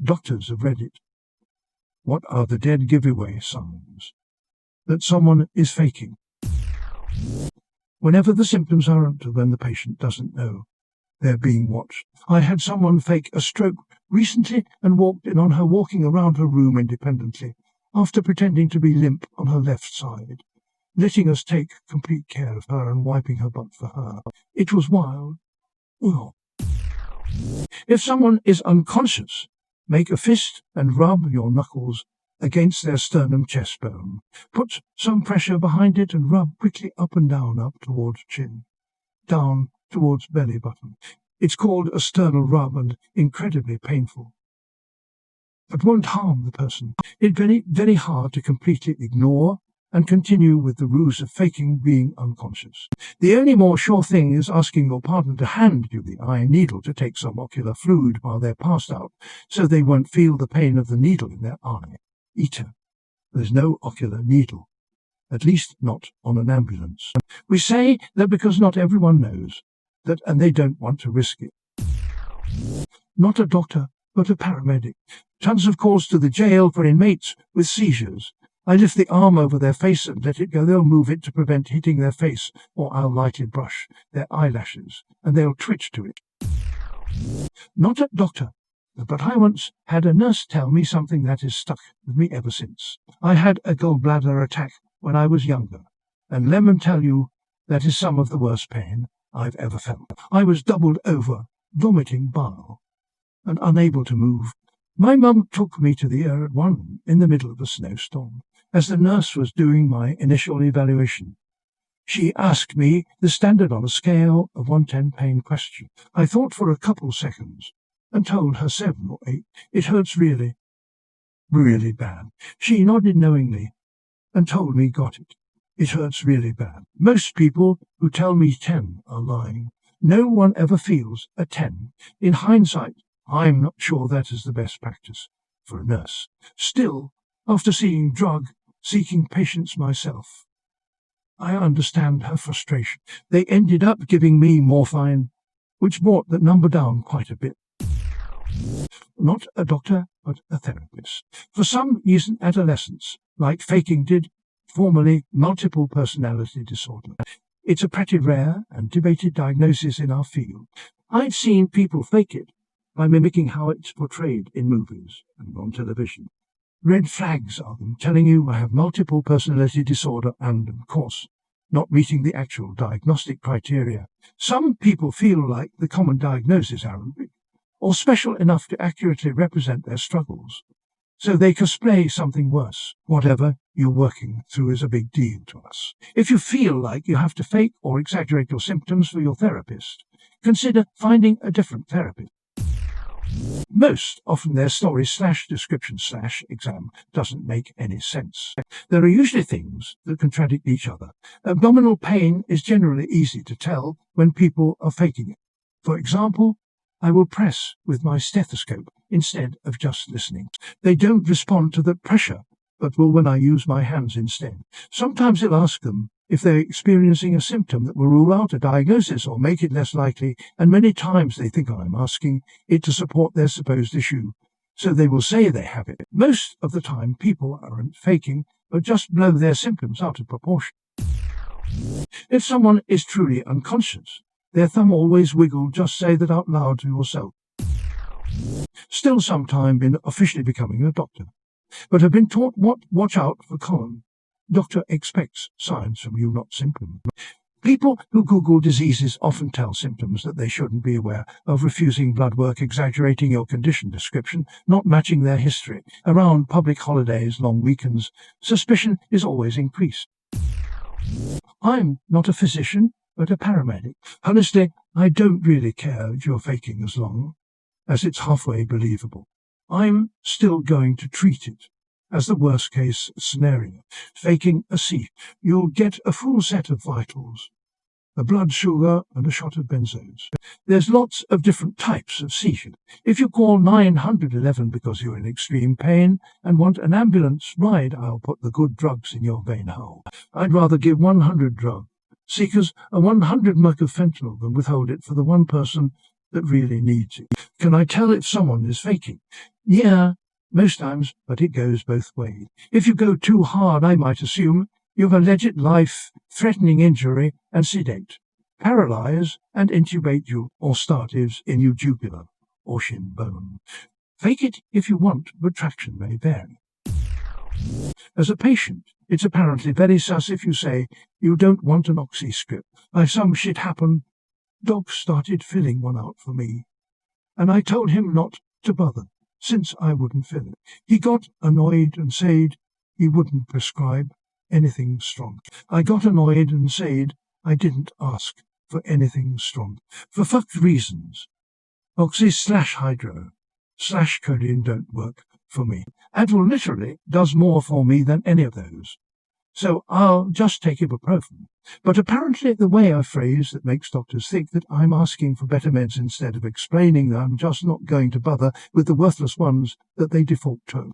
Doctors of Reddit. What are the dead giveaway signs that someone is faking? Whenever the symptoms aren't, when the patient doesn't know they're being watched. I had someone fake a stroke recently and walked in on her walking around her room independently, after pretending to be limp on her left side, letting us take complete care of her and wiping her butt for her. It was wild. Well, if someone is unconscious, make a fist and rub your knuckles against their sternum chest bone. Put some pressure behind it and rub quickly up and down, up towards chin, down towards belly button. It's called a sternal rub and incredibly painful, but won't harm the person. It's very, very hard to completely ignore and continue with the ruse of faking being unconscious. The only more sure thing is asking your partner to hand you the eye needle to take some ocular fluid while they're passed out, so they won't feel the pain of the needle in their eye. Eater. There's no ocular needle, at least not on an ambulance. We say that because not everyone knows that and they don't want to risk it. Not a doctor, but a paramedic. Tons of calls to the jail for inmates with seizures. I lift the arm over their face and let it go. They'll move it to prevent hitting their face, or I'll lightly brush their eyelashes, and they'll twitch to it. Not a doctor, but I once had a nurse tell me something that has stuck with me ever since. I had a gallbladder attack when I was younger, and let me tell you, that is some of the worst pain I've ever felt. I was doubled over, vomiting bile, and unable to move. My mum took me to the ER1 in the middle of a snowstorm. As the nurse was doing my initial evaluation, she asked me the standard on a scale of 1 to 10 pain question. I thought for a couple seconds and told her 7 or 8. It hurts really, really bad. She nodded knowingly and told me got it. It hurts really bad. Most people who tell me 10 are lying. No one ever feels a 10. In hindsight, I'm not sure that is the best practice for a nurse. Still, after seeing drug-seeking patients myself, I understand her frustration. They ended up giving me morphine, which brought the number down quite a bit. Not a doctor, but a therapist. For some reason, adolescents, like faking did, formerly multiple personality disorder. It's a pretty rare and debated diagnosis in our field. I've seen people fake it by mimicking how it's portrayed in movies and on television. Red flags are them telling you I have multiple personality disorder and, of course, not meeting the actual diagnostic criteria. Some people feel like the common diagnosis aren't big or special enough to accurately represent their struggles, so they cosplay something worse. Whatever you're working through is a big deal to us. If you feel like you have to fake or exaggerate your symptoms for your therapist, consider finding a different therapist. Most often their story/description/exam doesn't make any sense. There are usually things that contradict each other. Abdominal pain is generally easy to tell when people are faking it. For example, I will press with my stethoscope instead of just listening. They don't respond to the pressure, but will when I use my hands instead. Sometimes I'll ask them if they're experiencing a symptom that will rule out a diagnosis or make it less likely, and many times they think I'm asking it to support their supposed issue, so they will say they have it. Most of the time people aren't faking, but just blow their symptoms out of proportion. If someone is truly unconscious, their thumb always wiggle. Just say that out loud to yourself. Still sometime in officially becoming a doctor, but have been taught watch out for colon. Doctor expects signs from you, not symptoms. People who Google diseases often tell symptoms that they shouldn't be aware of, refusing blood work, exaggerating your condition description, not matching their history. Around public holidays, long weekends, suspicion is always increased. I'm not a physician, but a paramedic. Honestly, I don't really care if you're faking as long as it's halfway believable. I'm still going to treat it as the worst-case scenario. Faking a seizure. You'll get a full set of vitals, a blood sugar and a shot of benzos. There's lots of different types of seizure. If you call 911 because you're in extreme pain and want an ambulance ride, I'll put the good drugs in your vein hole. I'd rather give 100 drug seekers a 100 mg of fentanyl than withhold it for the one person that really needs it. Can I tell if someone is faking? Yeah, most times, but it goes both ways. If you go too hard, I might assume you've alleged life-threatening injury and sedate, paralyze and intubate you, or statives in your jugular or shin bone. Fake it if you want, but traction may vary. As a patient, it's apparently very sus if you say you don't want an oxy script. Like some shit happened, Doc started filling one out for me, and I told him not to bother, since I wouldn't fill it. He got annoyed and said he wouldn't prescribe anything strong. I got annoyed and said I didn't ask for anything strong. For fucked reasons. Oxy/hydro/codeine don't work for me. Advil literally does more for me than any of those. So I'll just take ibuprofen. But apparently the way I phrase that makes doctors think that I'm asking for better meds instead of explaining that I'm just not going to bother with the worthless ones that they default to.